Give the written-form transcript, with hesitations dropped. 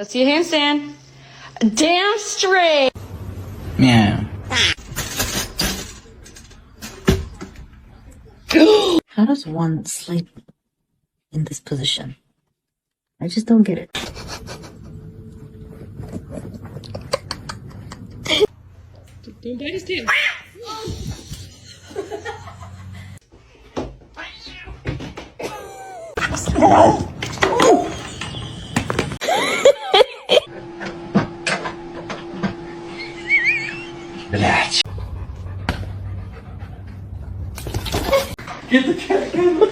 Let's see a handstand. Damn straight. Meow. How does one sleep in this position? I just don't get it. Don't bite his tail. Get the cat.